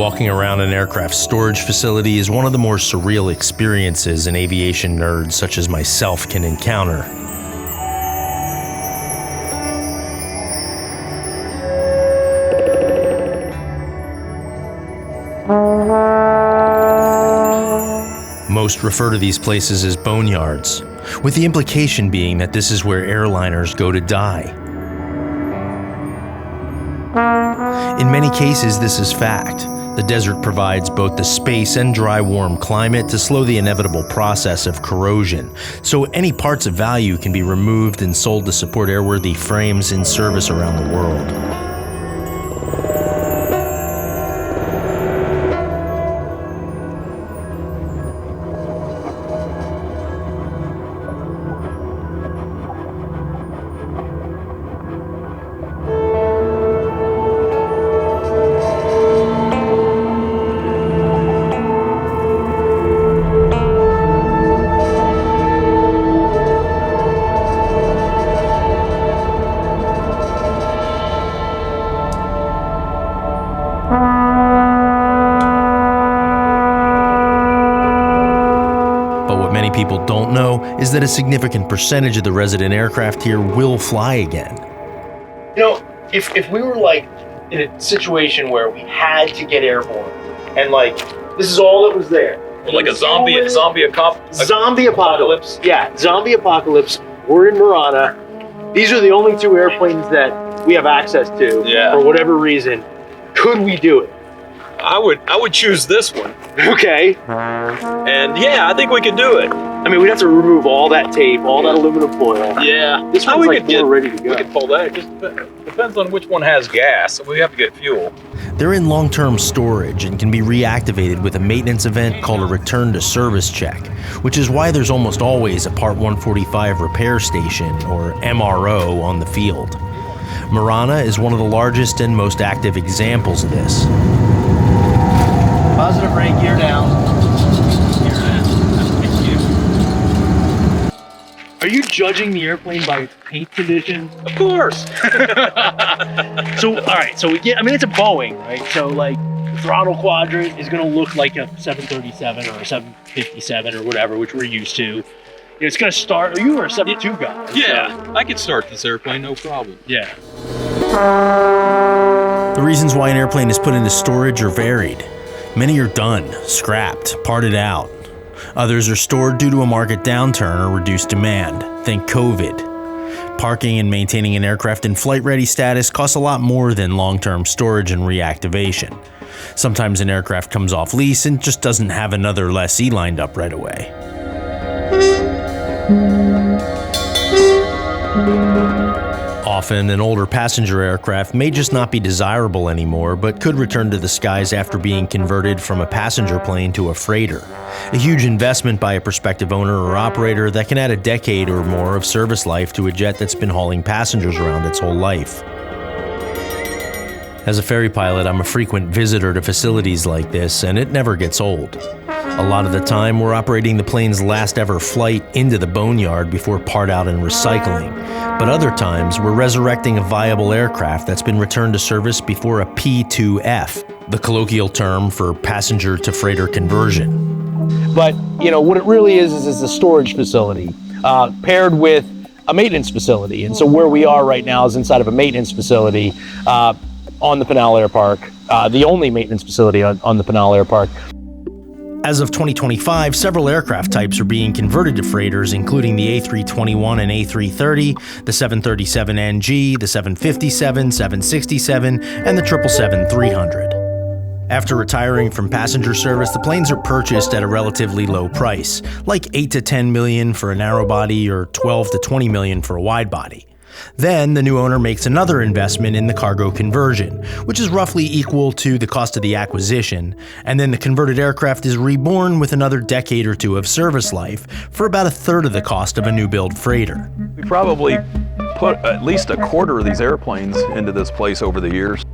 walking around an aircraft storage facility is one of the more surreal experiences an aviation nerd such as myself can encounter. Most refer to these places as boneyards, with the implication being that this is where airliners go to die. In many cases, this is fact. The desert provides both the space and dry, warm climate to slow the inevitable process of corrosion, so any parts of value can be removed and sold to support airworthy frames in service around the world. People don't know is that a significant percentage of the resident aircraft here will fly again. You know, if we were like in a situation where we had to get airborne and like this is all that was there. Like a zombie apocalypse. Yeah, zombie apocalypse. We're in Marana. These are the only two airplanes that we have access to for whatever reason. Could we do it? I would choose this one. Okay. And yeah, I think we could do it. I mean, we'd have to remove all that tape, all that aluminum foil. Yeah. This one's like more ready to go. We could pull that. It just depends on which one has gas. We have to get fuel. They're in long-term storage and can be reactivated with a maintenance event called a return to service check, which is why there's almost always a Part 145 repair station, or MRO, on the field. Marana is one of the largest and most active examples of this. Positive brake, gear down. Are you judging the airplane by its paint condition? Of course. So, all right, so it's a Boeing, right? So, like, the throttle quadrant is going to look like a 737 or a 757 or whatever, which we're used to. It's going to start, you were a 72 guy. Yeah, so. I could start this airplane, no problem. Yeah. The reasons why an airplane is put into storage are varied. Many are done, scrapped, parted out. Others are stored due to a market downturn or reduced demand. Think COVID. Parking and maintaining an aircraft in flight-ready status costs a lot more than long-term storage and reactivation. Sometimes an aircraft comes off lease and just doesn't have another lessee lined up right away. Often, an older passenger aircraft may just not be desirable anymore, but could return to the skies after being converted from a passenger plane to a freighter. A huge investment by a prospective owner or operator that can add a decade or more of service life to a jet that's been hauling passengers around its whole life. As a ferry pilot, I'm a frequent visitor to facilities like this, and it never gets old. A lot of the time, we're operating the plane's last ever flight into the boneyard before part out and recycling. But other times, we're resurrecting a viable aircraft that's been returned to service before a P2F, the colloquial term for passenger to freighter conversion. But, what it really is a storage facility paired with a maintenance facility. And so where we are right now is inside of a maintenance facility on the Pinal Air Park, the only maintenance facility on the Pinal Air Park. As of 2025, several aircraft types are being converted to freighters, including the A321 and A330, the 737NG, the 757, 767, and the 777-300. After retiring from passenger service, the planes are purchased at a relatively low price, like $8 to $10 million for a narrow body or $12 to $20 million for a wide body. Then the new owner makes another investment in the cargo conversion, which is roughly equal to the cost of the acquisition, and then the converted aircraft is reborn with another decade or two of service life for about a third of the cost of a new build freighter. We probably put at least a quarter of these airplanes into this place over the years.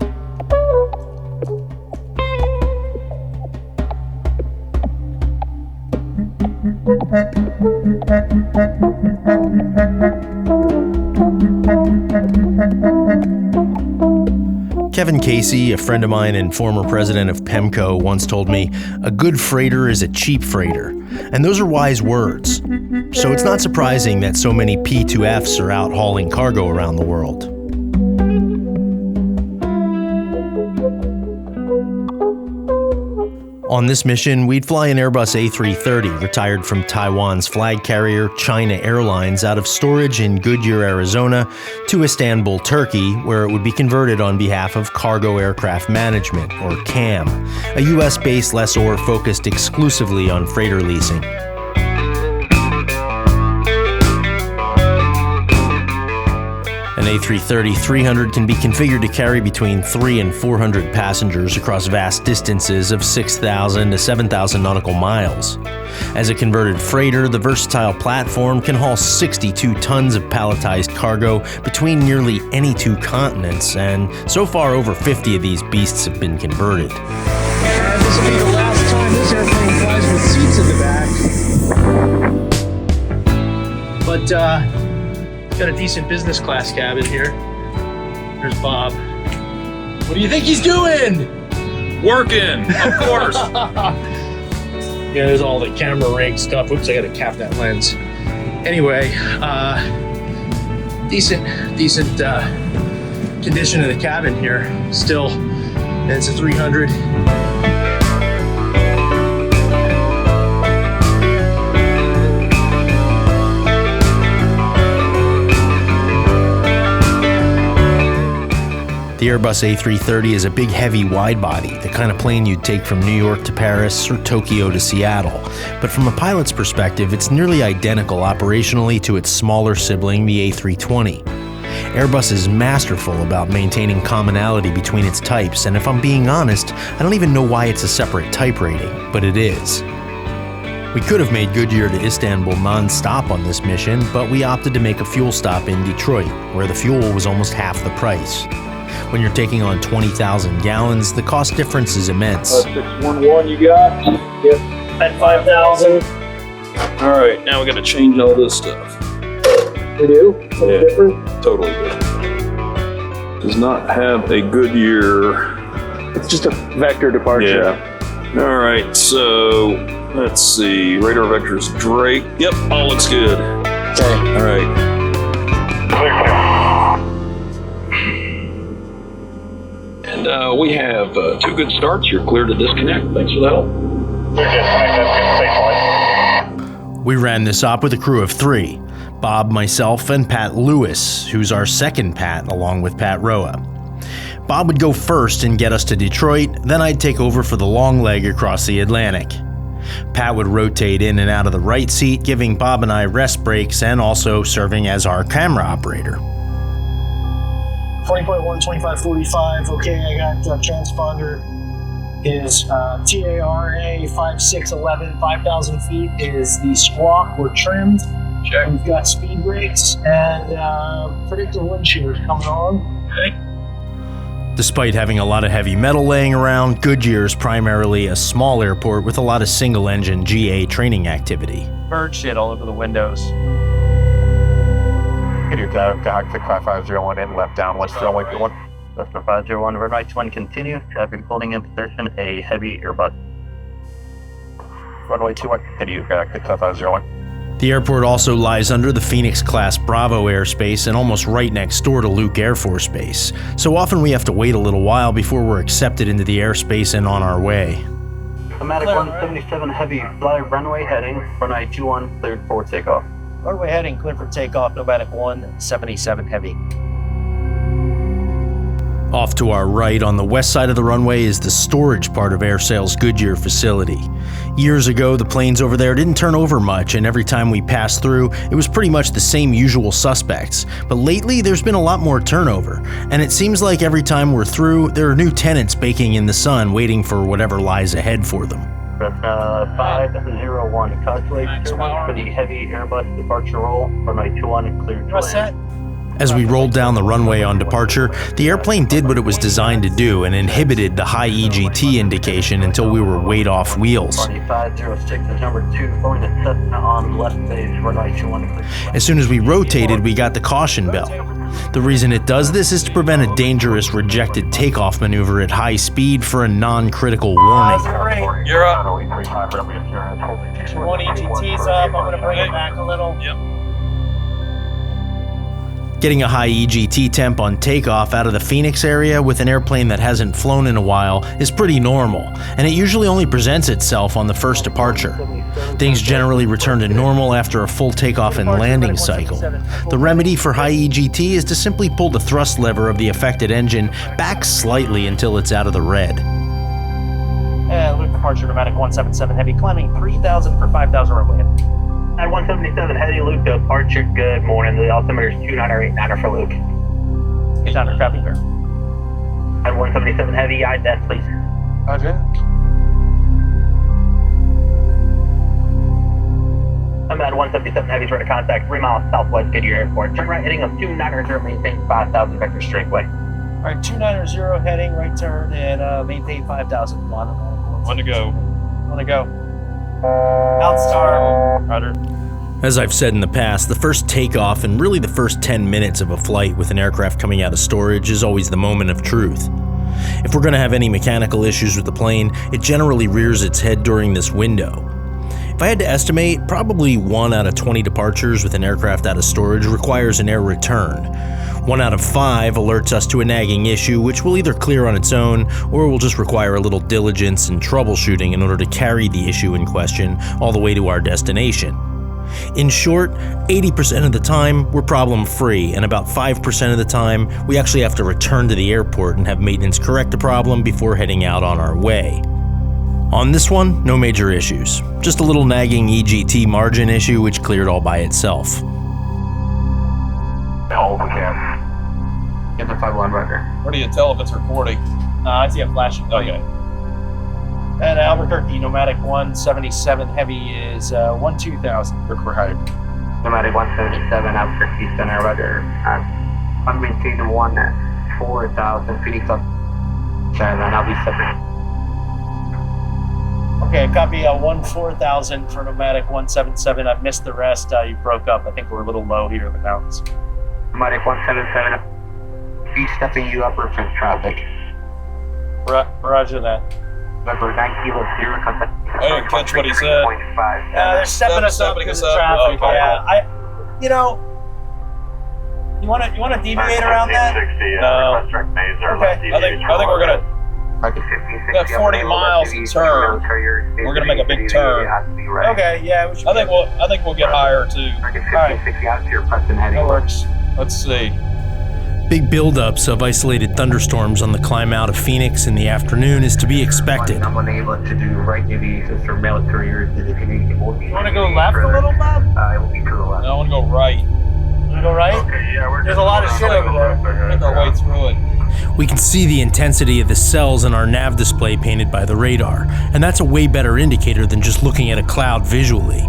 Kevin Casey, a friend of mine and former president of PEMCO, once told me, "A good freighter is a cheap freighter." And those are wise words. So it's not surprising that so many P2Fs are out hauling cargo around the world. On this mission, we'd fly an Airbus A330 retired from Taiwan's flag carrier China Airlines out of storage in Goodyear, Arizona, to Istanbul, Turkey, where it would be converted on behalf of Cargo Aircraft Management, or CAM, a US-based lessor focused exclusively on freighter leasing. An A330-300 can be configured to carry between 300 and 400 passengers across vast distances of 6,000 to 7,000 nautical miles. As a converted freighter, the versatile platform can haul 62 tons of palletized cargo between nearly any two continents, and so far over 50 of these beasts have been converted. And this will be the last time this airplane flies with seats in the back. But, got a decent business class cabin here. There's Bob. What do you think he's doing? Working, of course. Yeah, there's all the camera rig stuff. Oops, I gotta cap that lens. Anyway, decent condition of the cabin here. Still, and it's a 300. The Airbus A330 is a big, heavy wide-body, the kind of plane you'd take from New York to Paris or Tokyo to Seattle. But from a pilot's perspective, it's nearly identical operationally to its smaller sibling, the A320. Airbus is masterful about maintaining commonality between its types, and if I'm being honest, I don't even know why it's a separate type rating, but it is. We could have made Goodyear to Istanbul non-stop on this mission, but we opted to make a fuel stop in Detroit, where the fuel was almost half the price. When you're taking on 20,000 gallons, the cost difference is immense. 611 you got? Yep. At 5,000. All right, now we got to change all this stuff. We do? Something different? Totally different. Does not have a Goodyear. It's just a vector departure. Yeah. All right, so let's see. Radar vectors Drake. Yep, all looks good. Okay. All right. And we have 2 good starts. You're clear to disconnect. Thanks for the help. We ran this op with a crew of 3, Bob, myself, and Pat Lewis, who's our second Pat, along with Pat Roa. Bob would go first and get us to Detroit, then I'd take over for the long leg across the Atlantic. Pat would rotate in and out of the right seat, giving Bob and I rest breaks and also serving as our camera operator. 20.1, 2545. Okay, I got transponder is TARA 5611, 5,000 feet is the squawk. We're trimmed. Check. We've got speed brakes and predictor wind shear coming on. Okay. Despite having a lot of heavy metal laying around, Goodyear is primarily a small airport with a lot of single-engine GA training activity. Bird shit all over the windows. Goodyear Cockpit 5501 in, left down, left runway 21. Left 501, runway 21 continue. Traffic holding in position, a heavy Airbus. Runway 21 continue, Cockpit 5501. The airport also lies under the Phoenix-class Bravo airspace and almost right next door to Luke Air Force Base, so often we have to wait a little while before we're accepted into the airspace and on our way. Nomadic 177 heavy, fly runway heading, runway 21 cleared for takeoff. Runway heading clear for takeoff, Nomadic 177 heavy. Off to our right on the west side of the runway is the storage part of AirSail's Goodyear facility. Years ago, the planes over there didn't turn over much, and every time we passed through, it was pretty much the same usual suspects. But lately, there's been a lot more turnover, and it seems like every time we're through, there are new tenants baking in the sun waiting for whatever lies ahead for them. 501, calculate for the heavy Airbus departure roll, runway 21 and cleared. What's that? As we rolled down the runway on departure, the airplane did what it was designed to do and inhibited the high EGT indication until we were weight off wheels. 4506 is number 2, going to Cessna on left base, runway 21. As soon as we rotated, we got the caution bell. The reason it does this is to prevent a dangerous rejected takeoff maneuver at high speed for a non-critical warning. You're up. One EGT's up. I'm going to bring it back a little. Yep. Getting a high EGT temp on takeoff out of the Phoenix area with an airplane that hasn't flown in a while is pretty normal, and it usually only presents itself on the first departure. Things generally return to normal after a full takeoff and landing cycle. The remedy for high EGT is to simply pull the thrust lever of the affected engine back slightly until it's out of the red. Luke departure, pneumatic 177 heavy, climbing 3,000 for 5,000 runway. At 177 heavy, Luke, departure, good morning. The altimeter is 2989 for Luke. Get down to traffic here. At 177 heavy, IDEF, please. Roger. I'm at 177 heavy, ready to contact 3 miles southwest Goodyear Airport. Turn right heading of 290, maintain 5,000 vector straightaway. All right, 290 heading, right turn, and maintain 5,000. One to go. Want to go. Outstar. Roger. As I've said in the past, the first takeoff and really the first 10 minutes of a flight with an aircraft coming out of storage is always the moment of truth. If we're going to have any mechanical issues with the plane, it generally rears its head during this window. If I had to estimate, probably 1 out of 20 departures with an aircraft out of storage requires an air return. 1 out of 5 alerts us to a nagging issue, which will either clear on its own or will just require a little diligence and troubleshooting in order to carry the issue in question all the way to our destination. In short, 80% of the time, we're problem-free, and about 5% of the time, we actually have to return to the airport and have maintenance correct the problem before heading out on our way. On this one, no major issues. Just a little nagging EGT margin issue which cleared all by itself. Hold the cam. Get the 5-1 record. Where do you tell if it's recording? I see a flashing. Okay. And Albuquerque, pneumatic 177 heavy is 12000. We're high. Pneumatic 177, Albuquerque Center, record. I'm maintaining 14000, Phoenix up. Sorry, then I'll be separate. Okay, copy 14000 for pneumatic 177. I've missed the rest. You broke up. I think we're a little low here in the mountains. Pneumatic 177, be stepping you upper for traffic. Roger that. Number 9 kilo 0, contact. I didn't catch what he said. They're stepping us up because of traffic. Okay. Yeah, you want to deviate around that? No. Okay. I think we're gonna. We got 40 miles to turn. We're gonna make a big turn. Okay, yeah. We should I think we'll get higher too. Alright. That works. Let's see. Big buildups of isolated thunderstorms on the climb out of Phoenix in the afternoon is to be expected. I'm unable to do right deviations for mail couriers. You want to go left a little, Bob? It will be to the left. No, I want to go right. You want to go right? Okay, yeah, There's a lot of shit over there. Make our way through it. We can see the intensity of the cells in our nav display painted by the radar, and that's a way better indicator than just looking at a cloud visually.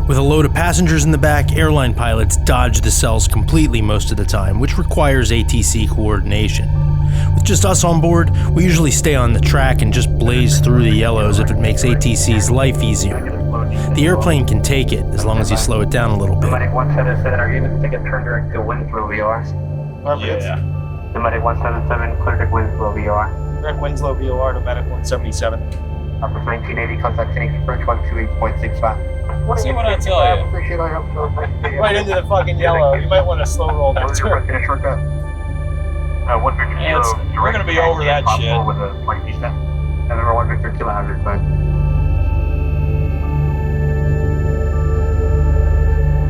With a load of passengers in the back, airline pilots dodge the cells completely most of the time, which requires ATC coordination. With just us on board, we usually stay on the track and just blaze through the yellows if it makes ATC's life easier. The airplane can take it, as long as you slow it down a little bit. Pneumatic 177, are you able to take a turn direct to Winslow VOR? Yeah. Pneumatic 177, clear to Winslow VOR. Direct Winslow VOR, pneumatic 177. Upper 1980, contact Phoenix Approach 128.65. See what I tell you. Right into the fucking yellow. You might want to slow roll that too. We're gonna be over that shit. With a flight descent. And number 1 Victor 200, but.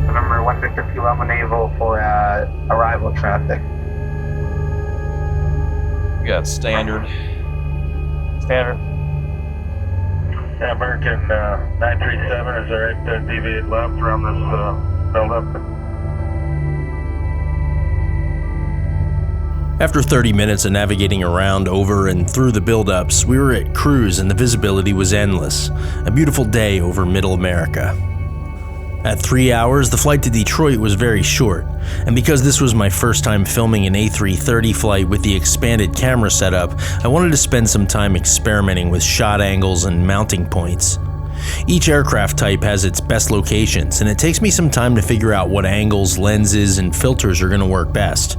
Remember 1 Victor 2 Alpha Naval for arrival traffic. We got standard. Standard. American 937, is there right deviate left around this build-up? After 30 minutes of navigating around, over, and through the buildups, we were at cruise and the visibility was endless. A beautiful day over Middle America. At 3 hours, the flight to Detroit was very short, and because this was my first time filming an A330 flight with the expanded camera setup, I wanted to spend some time experimenting with shot angles and mounting points. Each aircraft type has its best locations, and it takes me some time to figure out what angles, lenses, and filters are going to work best.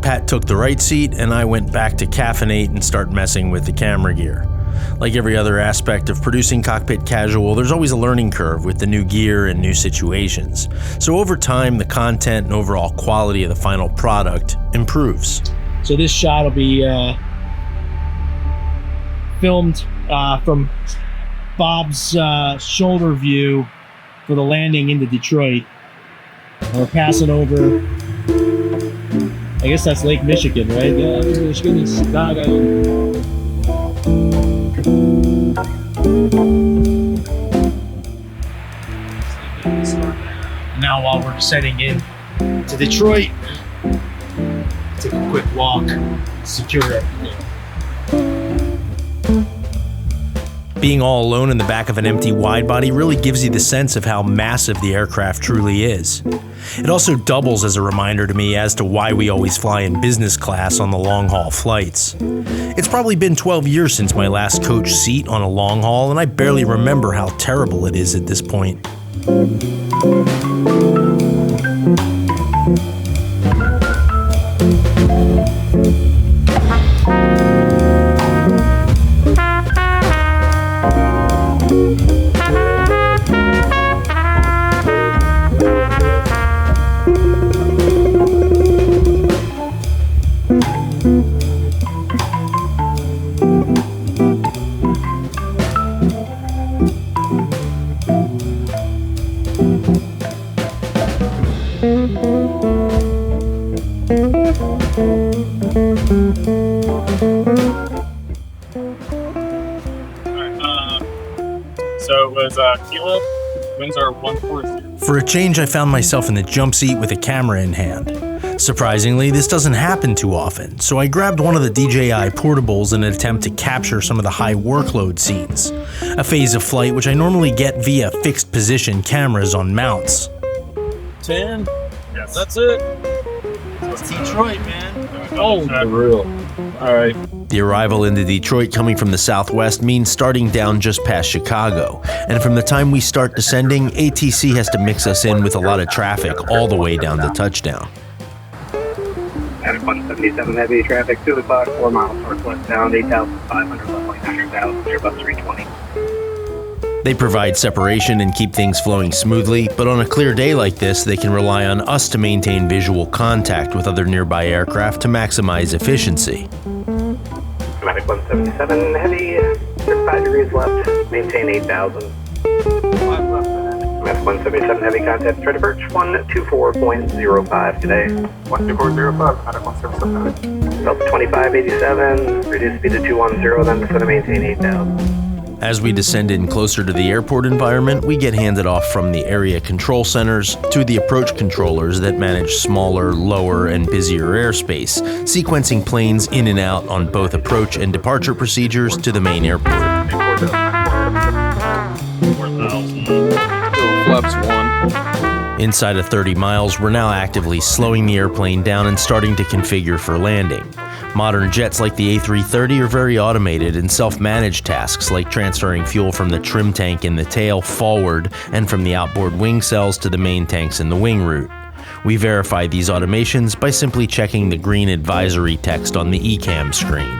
Pat took the right seat, and I went back to caffeinate and start messing with the camera gear. Like every other aspect of producing Cockpit Casual, there's always a learning curve with the new gear and new situations. So over time, the content and overall quality of the final product improves. So this shot will be filmed from Bob's shoulder view for the landing into Detroit. We're passing over, I guess that's Lake Michigan, right? Yeah, Michigan is not Now while we're descending in to Detroit, take a quick walk, secure everything. Being all alone in the back of an empty wide-body really gives you the sense of how massive the aircraft truly is. It also doubles as a reminder to me as to why we always fly in business class on the long-haul flights. It's probably been 12 years since my last coach seat on a long haul, and I barely remember how terrible it is at this point. So it was kilo, winds are 140. For a change, I found myself in the jump seat with a camera in hand. Surprisingly, this doesn't happen too often, so I grabbed one of the DJI portables in an attempt to capture some of the high workload scenes, a phase of flight which I normally get via fixed position cameras on mounts. 10? Yes. That's it. It's Detroit, man. Oh, for real. All right. The arrival into Detroit coming from the southwest means starting down just past Chicago, and from the time we start descending, ATC has to mix us in with a lot of traffic all the way down to touchdown. At 177 heavy traffic, 2 o'clock, 4 miles northwest bound, 8,500 level, 900,000, Airbus 320. They provide separation and keep things flowing smoothly, but on a clear day like this, they can rely on us to maintain visual contact with other nearby aircraft to maximize efficiency. Atlantic 177 heavy, 35 degrees left, maintain 8,000. Atlantic 177 heavy contact, try to perch 124.05 today. 124.05, Atlantic 177 heavy. Delta 2587, reduce speed to 210, then descend to maintain 8,000. As we descend in closer to the airport environment, we get handed off from the area control centers to the approach controllers that manage smaller, lower, and busier airspace, sequencing planes in and out on both approach and departure procedures to the main airport. Flaps 1. Inside of 30 miles, we're now actively slowing the airplane down and starting to configure for landing. Modern jets like the A330 are very automated, and self-managed tasks like transferring fuel from the trim tank in the tail forward and from the outboard wing cells to the main tanks in the wing root. We verify these automations by simply checking the green advisory text on the ECAM screen.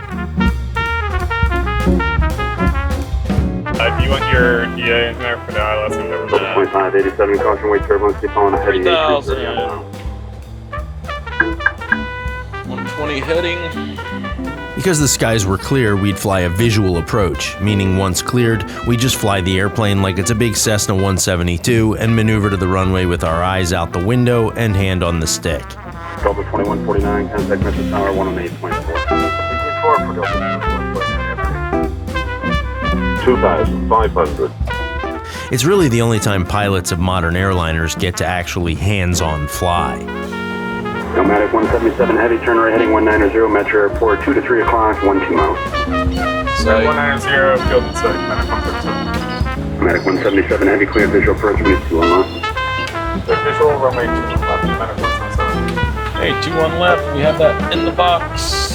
Do you want your DA in there for the ILS and never mind? 2587, caution weight turbulence, keep on a heavy 3,000. 120 heading. Because the skies were clear, we'd fly a visual approach, meaning once cleared, we just fly the airplane like it's a big Cessna 172 and maneuver to the runway with our eyes out the window and hand on the stick. Delta 2149, contact Metro Tower 118.4. 2,500. It's really the only time pilots of modern airliners get to actually hands-on fly. Nomadic 177 heavy, turn right heading 190, Metro Airport, 2 to 3 o'clock, 2 miles. So 190, field and sight, Nomadic 177. Nomadic 177 heavy, clear visual approach, minute 2 on left. The visual runway 2 left, Nomadic 177. Hey, 2 on left, we have that in the box.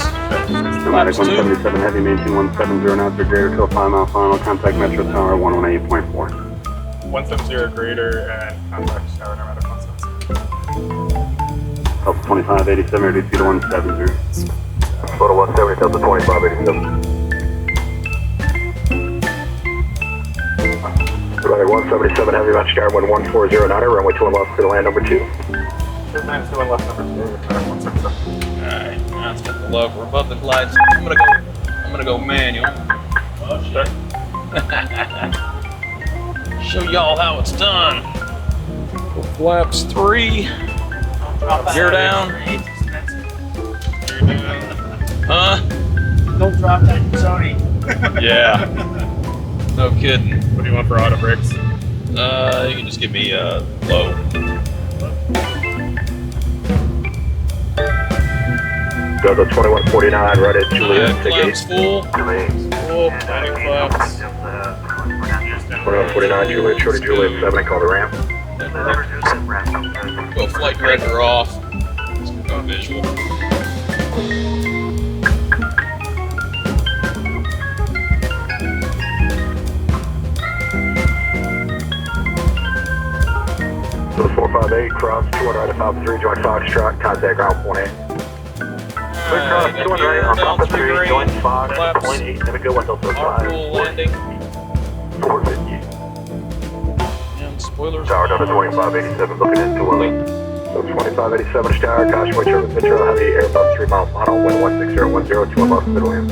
Nomadic 177 Heavy, maintain 170 knots or greater till 5 mile final. Contact Metro Tower 118.4. 170 or greater and contact Tower Nomadic 177. Delta 2587, ready to 170. Photo 170, Delta 2587. Nomadic 177 Heavy, Match Tower 1140 knot, runway 21 left to land number 2. 921 left number 2, Nomadic 177. Alright, now let's get the low. We're above the glide. I'm gonna go manual. Oh, shit. Show y'all how it's done. Flaps 3. Gear down. Huh? Don't drop that Sony. Yeah. No kidding. What do you want for auto brakes? You can just give me low. Delta 2149, right at Juliet, to Flaps gate. full. Full, planning flaps. 2149, Juliet, shorty Juliet 7, call the ramp. Go flight director off. Let's go visual. So 458, cross 2 right at Alpha 3, join Foxtrot, contact ground 1-8. Clear cross 2 right on Alpha 3, join Fox 0.8, have a good one till 5. Full landing. 450. And spoilers. Tower number 2587, looking into So 2587 tower, caution way turbine Metro Heavy, Airbus 3 mile final, wind 16010, 2 left, middle land.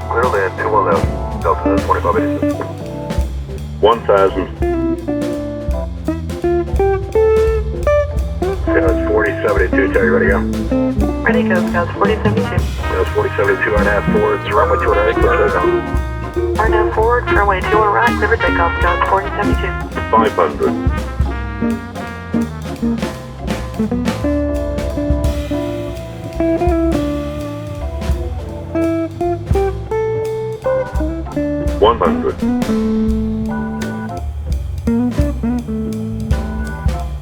Clear land, 2 left, Delta 2587. 1000. Scouts 4072, tell you ready to go. Ready to go, Scouts 4072. Scouts 4072, RNAV forward, runway 2 right, clear takeoff. RNAV forward, runway 2 right, clear for takeoff, Scouts 4072. 500. $100.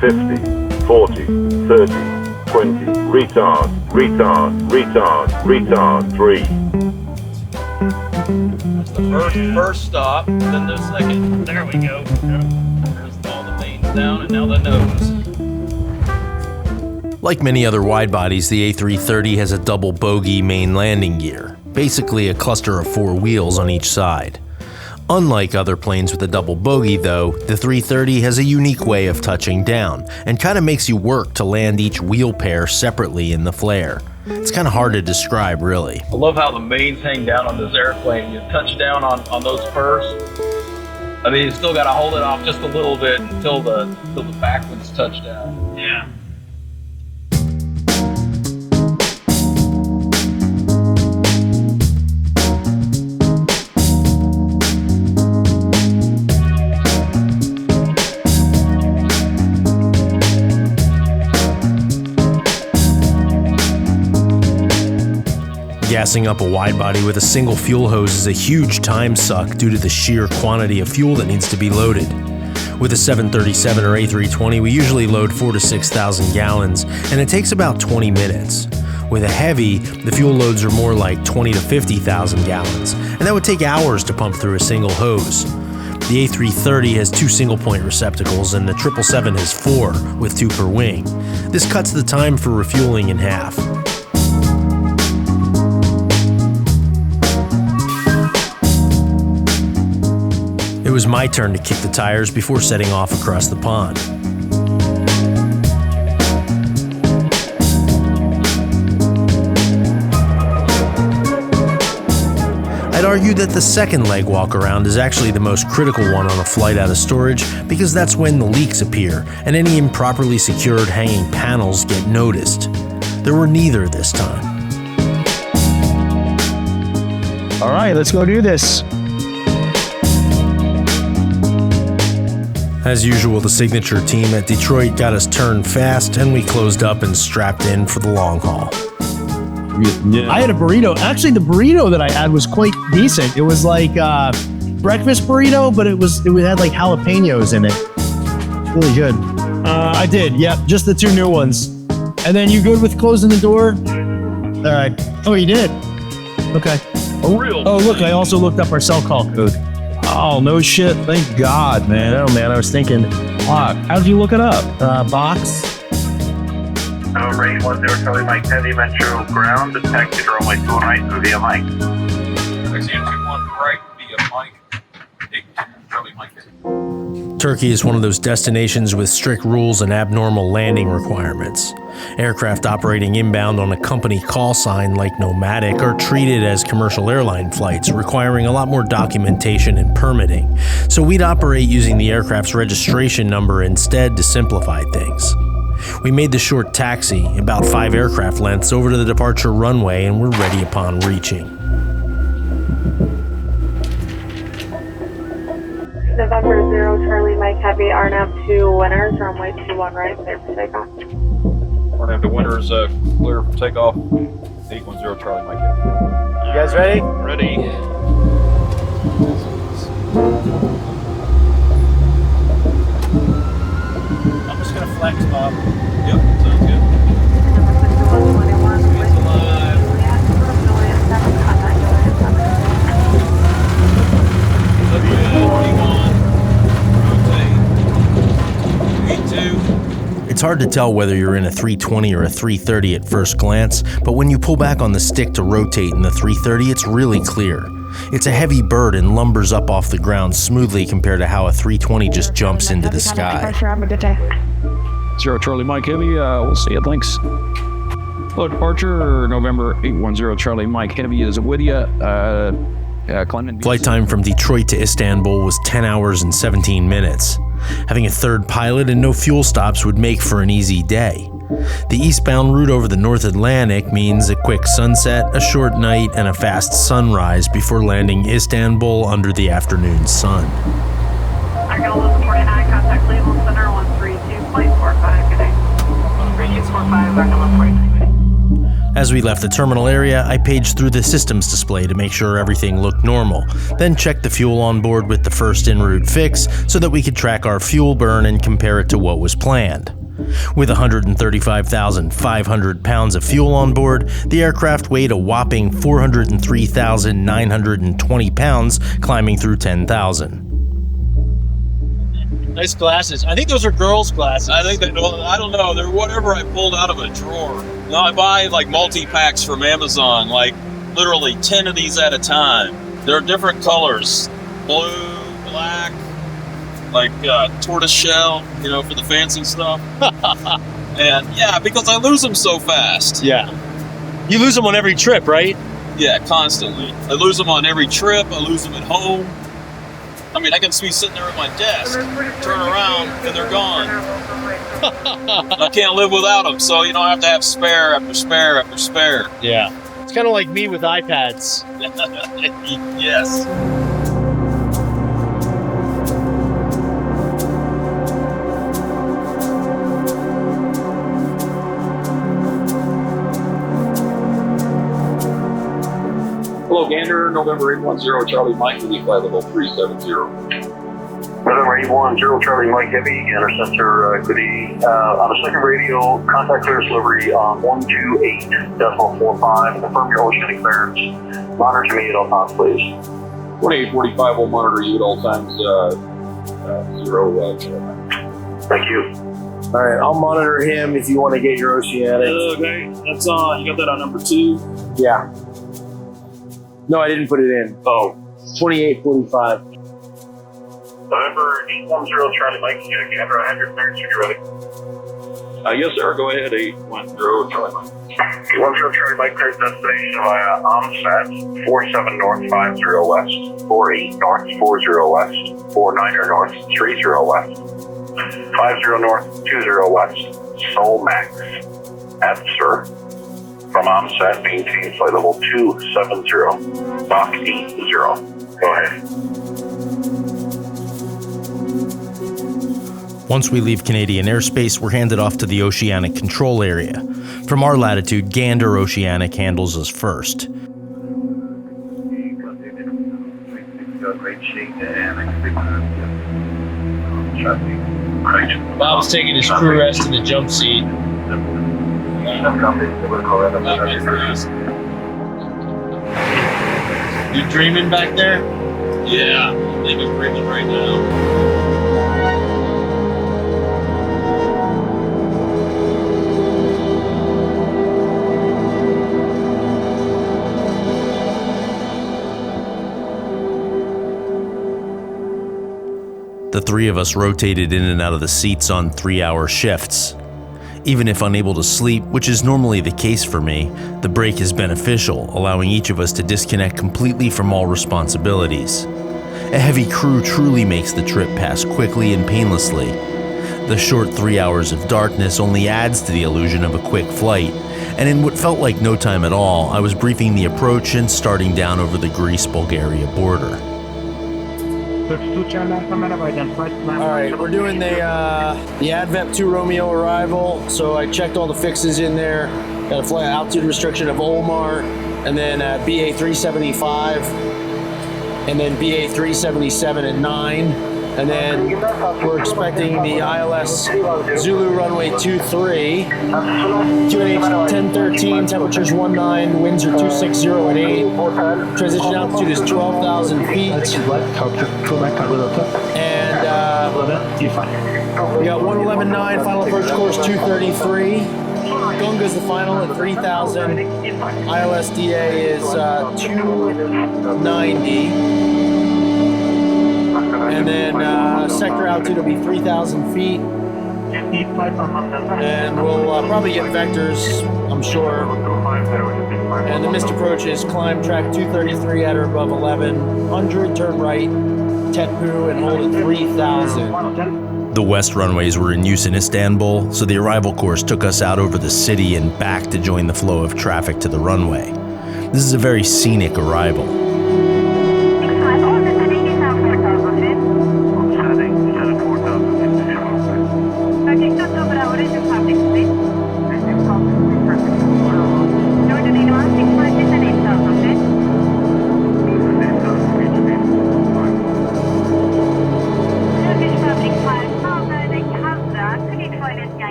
50, 40, 30, 20, retard, 3. That's the first stop, then the second. There we go. There's all the mains down and now the nose. Like many other wide bodies, the A330 has a double bogie main landing gear, basically a cluster of 4 wheels on each side. Unlike other planes with a double bogie though, the 330 has a unique way of touching down, and kind of makes you work to land each wheel pair separately in the flare. It's kind of hard to describe, really. I love how the mains hang down on this airplane. You touch down on those first. I mean, you still got to hold it off just a little bit until the backwards touch down. Yeah. Gassing up a wide body with a single fuel hose is a huge time suck due to the sheer quantity of fuel that needs to be loaded. With a 737 or A320, we usually load 4,000 to 6,000 gallons, and it takes about 20 minutes. With a heavy, the fuel loads are more like 20,000 to 50,000 gallons, and that would take hours to pump through a single hose. The A330 has 2 single-point receptacles, and the 777 has 4, with 2 per wing. This cuts the time for refueling in half. It was my turn to kick the tires before setting off across the pond. I'd argue that the second leg walk around is actually the most critical one on a flight out of storage because that's when the leaks appear and any improperly secured hanging panels get noticed. There were neither this time. All right, let's go do this. As usual, the signature team at Detroit got us turned fast, and we closed up and strapped in for the long haul. Yeah. I had a burrito. Actually, the burrito that I had was quite decent. It was like breakfast burrito, but it had like jalapenos in it. Really good. I did, yep, just the 2 new ones. And then you good with closing the door? All right. Oh, you did? Okay. A real. Oh, look, I also looked up our cell call code. Oh, no shit. Thank God, man. Oh, man, I was thinking, How'd you look it up? box. Range 10 Charlie Mike Heavy Metro ground, detected runway 2 right through via Mike. Taxi 21 right via Mike. Take Charlie Mike. Turkey is one of those destinations with strict rules and abnormal landing requirements. Aircraft operating inbound on a company call sign like Nomadic are treated as commercial airline flights, requiring a lot more documentation and permitting. So we'd operate using the aircraft's registration number instead to simplify things. We made the short taxi, about 5 aircraft lengths, over to the departure runway, and we're ready upon reaching. November 0 Charlie Mike Heavy, RNAV 2 winners, runway 21 right, clear for takeoff. RNAV to winners, clear for takeoff. 810 Charlie Mike. You guys ready? Ready. I'm just going to flex, Bob. Yep, sounds good. He's alive. Look good. 21. Rotate. 82. It's hard to tell whether you're in a 320 or a 330 at first glance, but when you pull back on the stick to rotate in the 330, it's really clear. It's a heavy bird and lumbers up off the ground smoothly compared to how a 320 just jumps into the sky. Have a good day. 0 Charlie Mike Heavy, we'll see you, thanks. Hello, departure, November 810 Charlie Mike Heavy is with you. Flight time from Detroit to Istanbul was 10 hours and 17 minutes. Having a third pilot and no fuel stops would make for an easy day. The eastbound route over the North Atlantic means a quick sunset, a short night, and a fast sunrise before landing Istanbul under the afternoon sun. Argola 49, contact Cleveland Center 132, flight 45, good day. Radius 45, Argola 49. As we left the terminal area, I paged through the systems display to make sure everything looked normal, then checked the fuel on board with the first en route fix so that we could track our fuel burn and compare it to what was planned. With 135,500 pounds of fuel on board, the aircraft weighed a whopping 403,920 pounds, climbing through 10,000. Nice glasses. I think those are girls' glasses. I think that, I don't know, they're whatever I pulled out of a drawer. No, I buy like multi-packs from Amazon, like literally 10 of these at a time. They're different colors, blue, black, like tortoise shell, you know, for the fancy stuff. And yeah, because I lose them so fast. Yeah. You lose them on every trip, right? Yeah, constantly. I lose them on every trip. I lose them at home. I mean, I can be sitting there at my desk, turn around, and they're gone. I can't live without them, so, you know, I have to have spare after spare after spare. Yeah. It's kind of like me with iPads. Yes. Hello, Gander, November 810 Charlie Mike, with you flight level 370. November 810 Charlie Mike Heavy, interceptor Goodyear. On the second radio, contact clearance delivery on 128.45. Confirm your Oceanic clearance. Monitor me at all times, please. 2845 will monitor you at all times. 0. Thank you. All right, I'll monitor him if you want to get your Oceanic. Okay, that's on. You got that on number 2? Yeah. No, I didn't put it in. Oh. 2845. November 810 Charlie Mike, Gander, I have your clearance when you're ready. Yes, sir. Go ahead. 810 Charlie Mike. 810 Charlie Mike, cleared destination via OMSAT 47 north 50 west, 48 north 40 west, 49er north 30 west, 50 north 20 west, Seoul Max. Sir. From OMSAT, maintain flight level 270, Mach 80. Go ahead. Once we leave Canadian airspace, we're handed off to the Oceanic control area. From our latitude, Gander Oceanic handles us first. Bob's taking his crew rest in the jump seat. You dreaming back there? Yeah, I think I'm breathing right now. The three of us rotated in and out of the seats on 3-hour shifts. Even if unable to sleep, which is normally the case for me, the break is beneficial, allowing each of us to disconnect completely from all responsibilities. A heavy crew truly makes the trip pass quickly and painlessly. The short 3 hours of darkness only adds to the illusion of a quick flight, and in what felt like no time at all, I was briefing the approach and starting down over the Greece-Bulgaria border. Alright, we're doing the Advent 2 Romeo arrival, so I checked all the fixes in there. Got a flight altitude restriction of Omar, and then BA 375, and then BA 377 at 9, and then we're expecting the ILS Zulu runway 23, QNH 1013, temperatures 19, winds are 260 at 8, transition altitude is 12,000 feet, and we got 111.9, final approach course 233, Gunga's the final at 3,000, ILSDA is 290. And then sector altitude will be 3,000 feet. And we'll probably get vectors, I'm sure. And the missed approach is climb track 233 at or above 1100, turn right, Tetpu, and hold at 3,000. The west runways were in use in Istanbul, so the arrival course took us out over the city and back to join the flow of traffic to the runway. This is a very scenic arrival.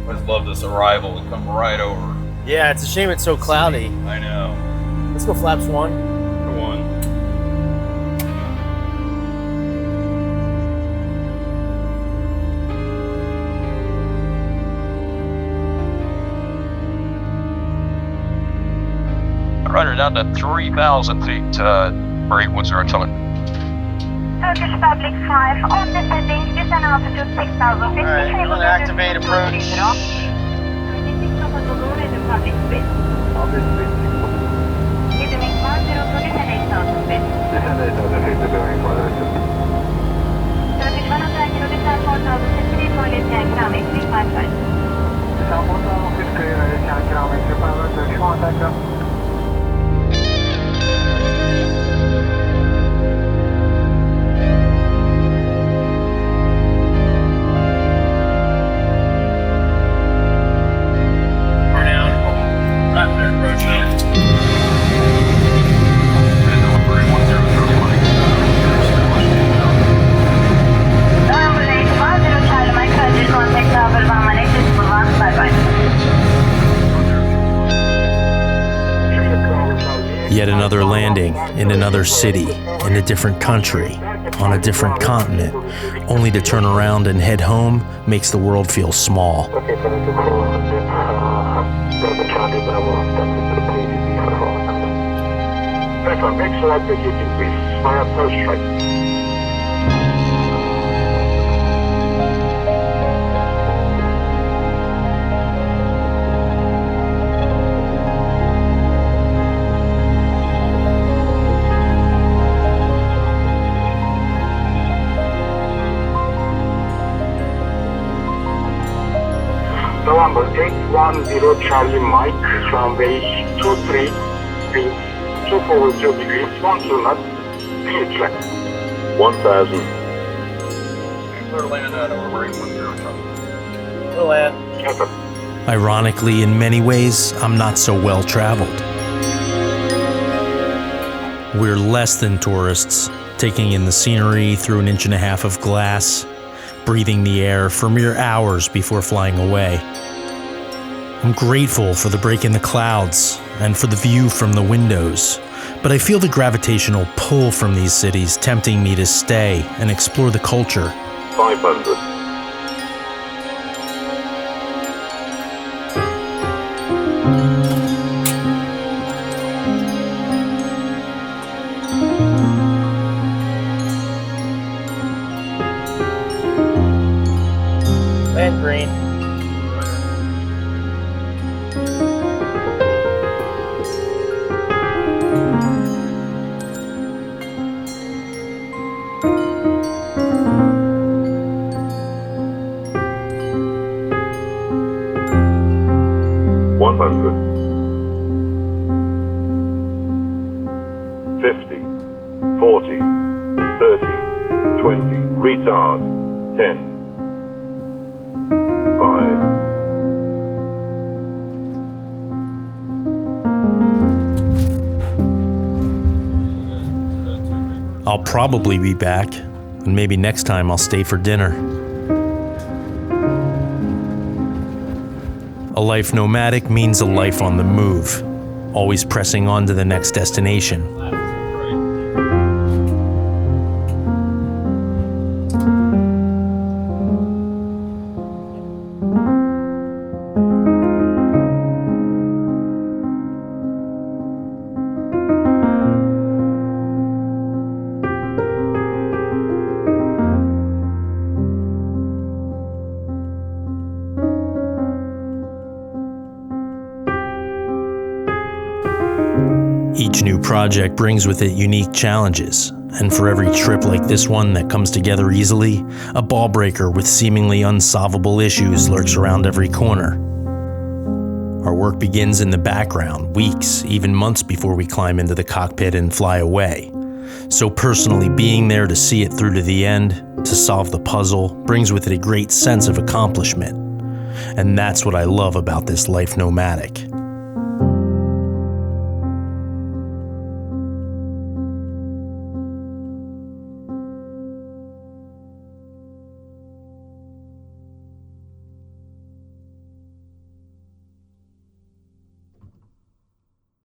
I just love this arrival. We come right over. Yeah, it's a shame it's so cloudy. I know. Let's go flaps 1. For one. Right her down to 3,000 feet, for 810 Tilly. Turkish Public 5, on the settings, descend altitude 6,000 feet. Alright, I'm gonna activate approach. Yet another landing in another city, in a different country, on a different continent, only to turn around and head home makes the world feel small. November 810 Charlie Mike, runway 23, wind 240 degrees, 1 knot, clear track. 1,000. Clear land at over 810 Charlie. Clear land. Ironically, in many ways, I'm not so well traveled. We're less than tourists, taking in the scenery through an 1.5 inches of glass, breathing the air for mere hours before flying away. I'm grateful for the break in the clouds and for the view from the windows, but I feel the gravitational pull from these cities tempting me to stay and explore the culture. 500. Land green. Retard. 10. 5. I'll probably be back, and maybe next time I'll stay for dinner. A life nomadic means a life on the move, always pressing on to the next destination. Each new project brings with it unique challenges, and for every trip like this one that comes together easily, a ball breaker with seemingly unsolvable issues lurks around every corner. Our work begins in the background, weeks, even months before we climb into the cockpit and fly away. So personally being there to see it through to the end, to solve the puzzle, brings with it a great sense of accomplishment. And that's what I love about this life nomadic.